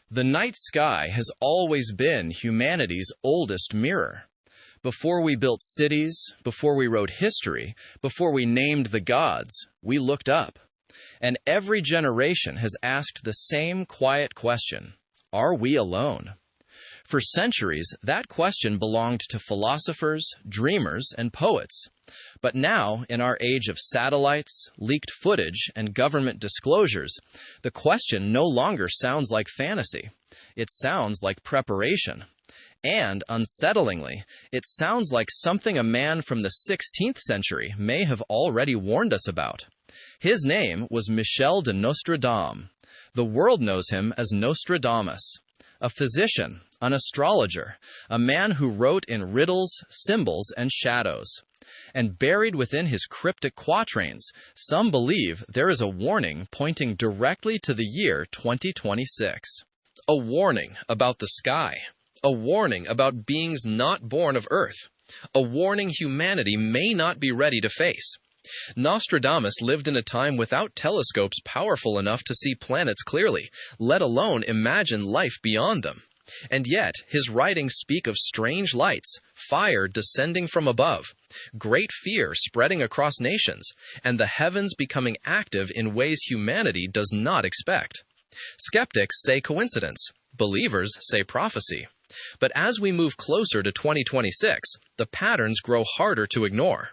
The night sky has always been humanity's oldest mirror. Before we built cities, before we wrote history, before we named the gods, we looked up. And every generation has asked the same quiet question: are we alone? For centuries, that question belonged to philosophers, dreamers, and poets. But now, in our age of satellites, leaked footage, and government disclosures, the question no longer sounds like fantasy. It sounds like preparation. And, unsettlingly, it sounds like something a man from the 16th century may have already warned us about. His name was Michel de Nostradamus. The world knows him as Nostradamus. A physician, an astrologer, a man who wrote in riddles, symbols, and shadows. And buried within his cryptic quatrains, some believe there is a warning pointing directly to the year 2026. A warning about the sky. A warning about beings not born of Earth. A warning humanity may not be ready to face. Nostradamus lived in a time without telescopes powerful enough to see planets clearly, let alone imagine life beyond them. And yet, his writings speak of strange lights, fire descending from above, great fear spreading across nations, and the heavens becoming active in ways humanity does not expect. Skeptics say coincidence. Believers say prophecy. But as we move closer to 2026, the patterns grow harder to ignore.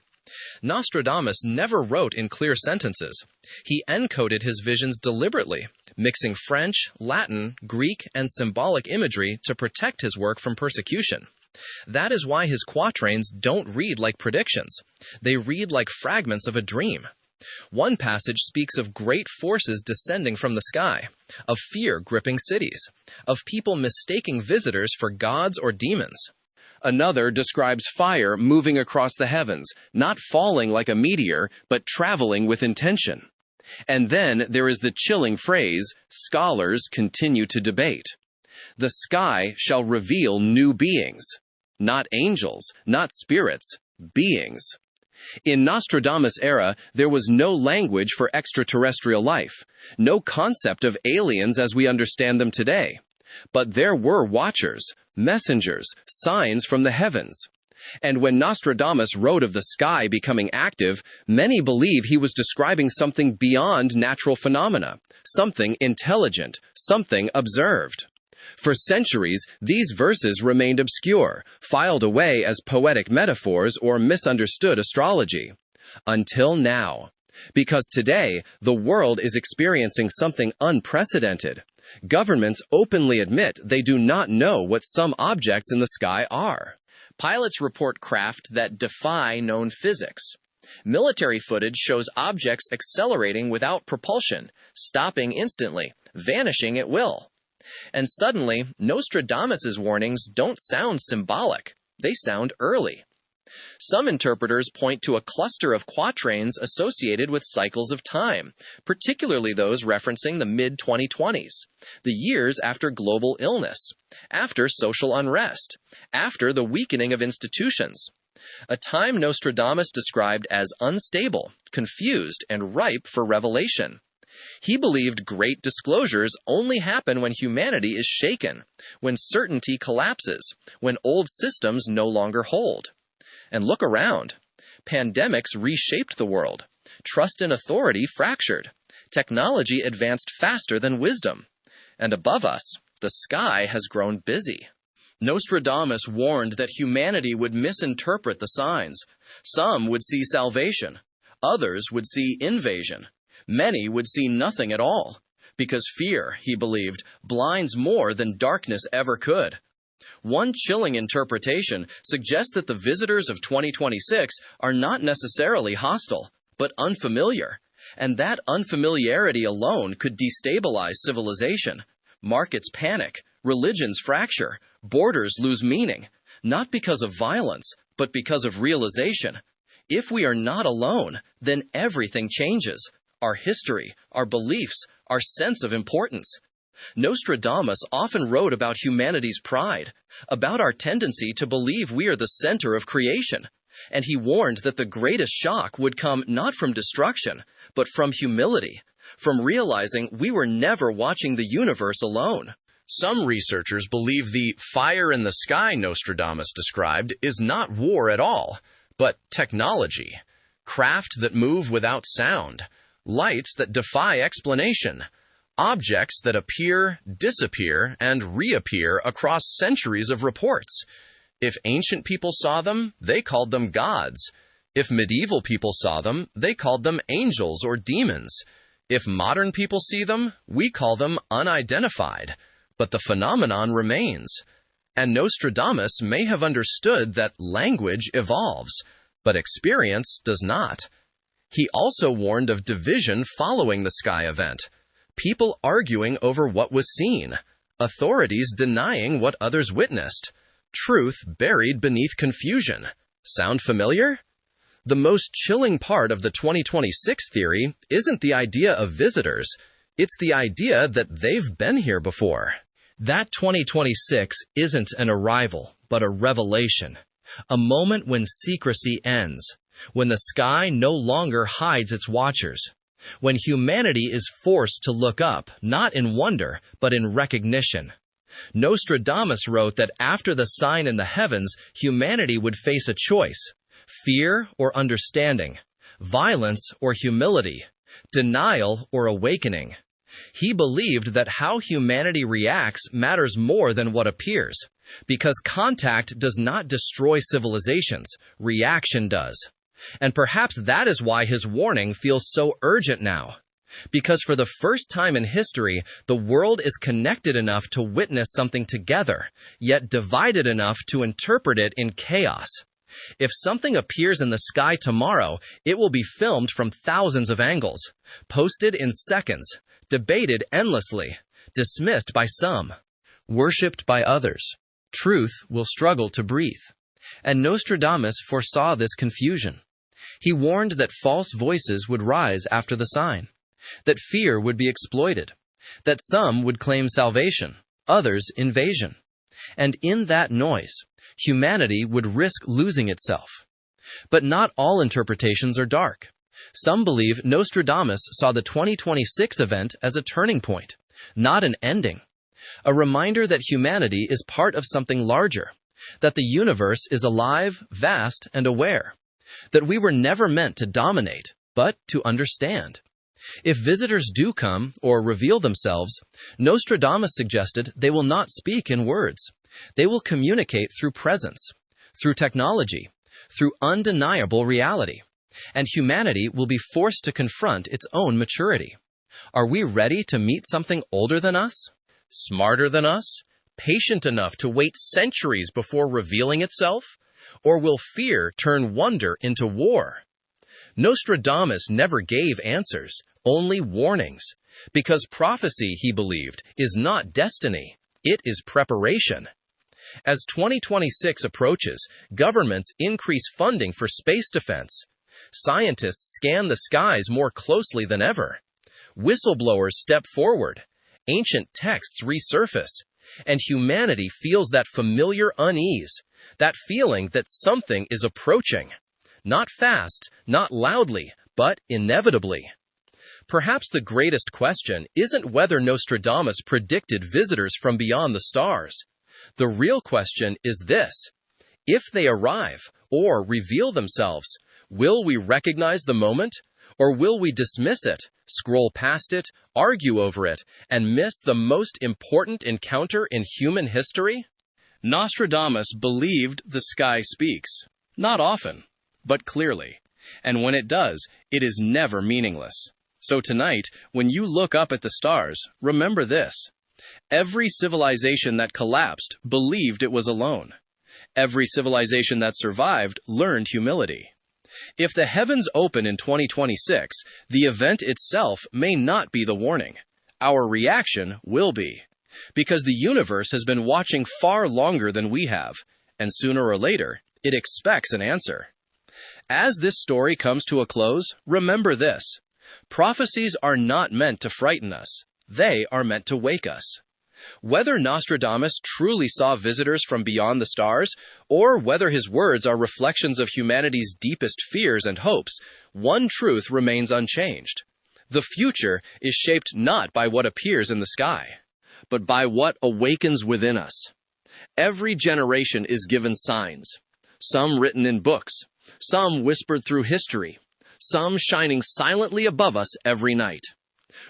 Nostradamus never wrote in clear sentences. He encoded his visions deliberately, mixing French, Latin, Greek, and symbolic imagery to protect his work from persecution. That is why his quatrains don't read like predictions. They read like fragments of a dream. One passage speaks of great forces descending from the sky, of fear gripping cities, of people mistaking visitors for gods or demons. Another describes fire moving across the heavens, not falling like a meteor, but traveling with intention. And then there is the chilling phrase, scholars continue to debate. The sky shall reveal new beings. Not angels, not spirits, beings. In Nostradamus' era, there was no language for extraterrestrial life, no concept of aliens as we understand them today. But there were watchers, messengers, signs from the heavens. And when Nostradamus wrote of the sky becoming active, many believe he was describing something beyond natural phenomena, something intelligent, something observed. For centuries, these verses remained obscure, filed away as poetic metaphors or misunderstood astrology. Until now. Because today, the world is experiencing something unprecedented. Governments openly admit they do not know what some objects in the sky are. Pilots report craft that defy known physics. Military footage shows objects accelerating without propulsion, stopping instantly, vanishing at will. And suddenly, Nostradamus' warnings don't sound symbolic. They sound early. Some interpreters point to a cluster of quatrains associated with cycles of time, particularly those referencing the mid-2020s, the years after global illness, after social unrest, after the weakening of institutions. A time Nostradamus described as unstable, confused, and ripe for revelation. He believed great disclosures only happen when humanity is shaken, when certainty collapses, when old systems no longer hold. And look around. Pandemics reshaped the world. Trust in authority fractured. Technology advanced faster than wisdom. And above us, the sky has grown busy. Nostradamus warned that humanity would misinterpret the signs. Some would see salvation. Others would see invasion. Many would see nothing at all. Because fear, he believed, blinds more than darkness ever could. One chilling interpretation suggests that the visitors of 2026 are not necessarily hostile, but unfamiliar, and that unfamiliarity alone could destabilize civilization. Markets panic, religions fracture, borders lose meaning, not because of violence, but because of realization. If we are not alone, then everything changes. Our history, our beliefs, our sense of importance. Nostradamus often wrote about humanity's pride, about our tendency to believe we are the center of creation, and he warned that the greatest shock would come not from destruction, but from humility, from realizing we were never watching the universe alone. Some researchers believe the fire in the sky Nostradamus described is not war at all, but technology, craft that move without sound, lights that defy explanation, objects that appear, disappear, and reappear across centuries of reports. If ancient people saw them, they called them gods. If medieval people saw them, they called them angels or demons. If modern people see them, we call them unidentified. But the phenomenon remains. And Nostradamus may have understood that language evolves, but experience does not. He also warned of division following the sky event, people arguing over what was seen, authorities denying what others witnessed, truth buried beneath confusion. Sound familiar? The most chilling part of the 2026 theory isn't the idea of visitors, it's the idea that they've been here before. That 2026 isn't an arrival, but a revelation. A moment when secrecy ends, when the sky no longer hides its watchers, when humanity is forced to look up, not in wonder, but in recognition. Nostradamus wrote that after the sign in the heavens, humanity would face a choice: fear or understanding, violence or humility, denial or awakening. He believed that how humanity reacts matters more than what appears, because contact does not destroy civilizations, reaction does. And perhaps that is why his warning feels so urgent now. Because for the first time in history, the world is connected enough to witness something together, yet divided enough to interpret it in chaos. If something appears in the sky tomorrow, it will be filmed from thousands of angles, posted in seconds, debated endlessly, dismissed by some, worshipped by others. Truth will struggle to breathe. And Nostradamus foresaw this confusion. He warned that false voices would rise after the sign, that fear would be exploited, that some would claim salvation, others invasion. And in that noise, humanity would risk losing itself. But not all interpretations are dark. Some believe Nostradamus saw the 2026 event as a turning point, not an ending. A reminder that humanity is part of something larger, that the universe is alive, vast, and aware, that we were never meant to dominate, but to understand. If visitors do come or reveal themselves, Nostradamus suggested they will not speak in words. They will communicate through presence, through technology, through undeniable reality. And humanity will be forced to confront its own maturity. Are we ready to meet something older than us, smarter than us, patient enough to wait centuries before revealing itself? Or will fear turn wonder into war? Nostradamus never gave answers, only warnings, because prophecy, he believed, is not destiny, it is preparation. As 2026 approaches, governments increase funding for space defense. Scientists scan the skies more closely than ever. Whistleblowers step forward. Ancient texts resurface. And humanity feels that familiar unease, that feeling that something is approaching. Not fast, not loudly, but inevitably. Perhaps the greatest question isn't whether Nostradamus predicted visitors from beyond the stars. The real question is this: if they arrive or reveal themselves, will we recognize the moment, or will we dismiss it, scroll past it, argue over it, and miss the most important encounter in human history? Nostradamus believed the sky speaks, not often, but clearly. And when it does, it is never meaningless. So tonight, when you look up at the stars, remember this: every civilization that collapsed believed it was alone. Every civilization that survived learned humility. If the heavens open in 2026, the event itself may not be the warning. Our reaction will be. Because the universe has been watching far longer than we have, and sooner or later, it expects an answer. As this story comes to a close, remember this: prophecies are not meant to frighten us. They are meant to wake us. Whether Nostradamus truly saw visitors from beyond the stars, or whether his words are reflections of humanity's deepest fears and hopes, one truth remains unchanged. The future is shaped not by what appears in the sky, but by what awakens within us. Every generation is given signs, some written in books, some whispered through history, some shining silently above us every night.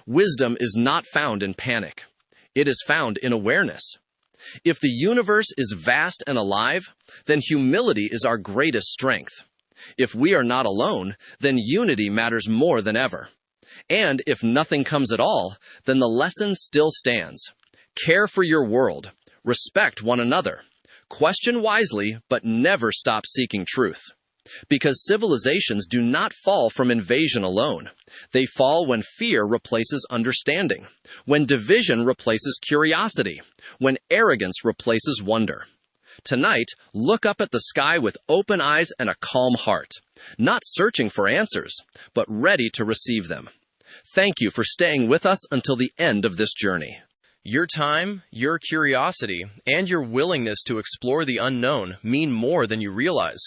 Wisdom is not found in panic. It is found in awareness. If the universe is vast and alive, then humility is our greatest strength. If we are not alone, then unity matters more than ever. And if nothing comes at all, then the lesson still stands. Care for your world. Respect one another. Question wisely, but never stop seeking truth. Because civilizations do not fall from invasion alone. They fall when fear replaces understanding, when division replaces curiosity, when arrogance replaces wonder. Tonight, look up at the sky with open eyes and a calm heart, not searching for answers, but ready to receive them. Thank you for staying with us until the end of this journey. Your time, your curiosity, and your willingness to explore the unknown mean more than you realize.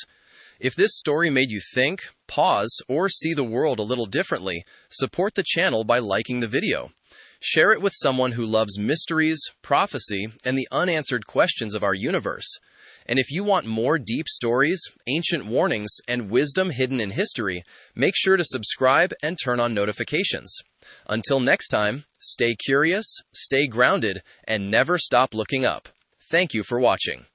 If this story made you think, pause, or see the world a little differently, support the channel by liking the video. Share it with someone who loves mysteries, prophecy, and the unanswered questions of our universe. And if you want more deep stories, ancient warnings, and wisdom hidden in history, make sure to subscribe and turn on notifications. Until next time, stay curious, stay grounded, and never stop looking up. Thank you for watching.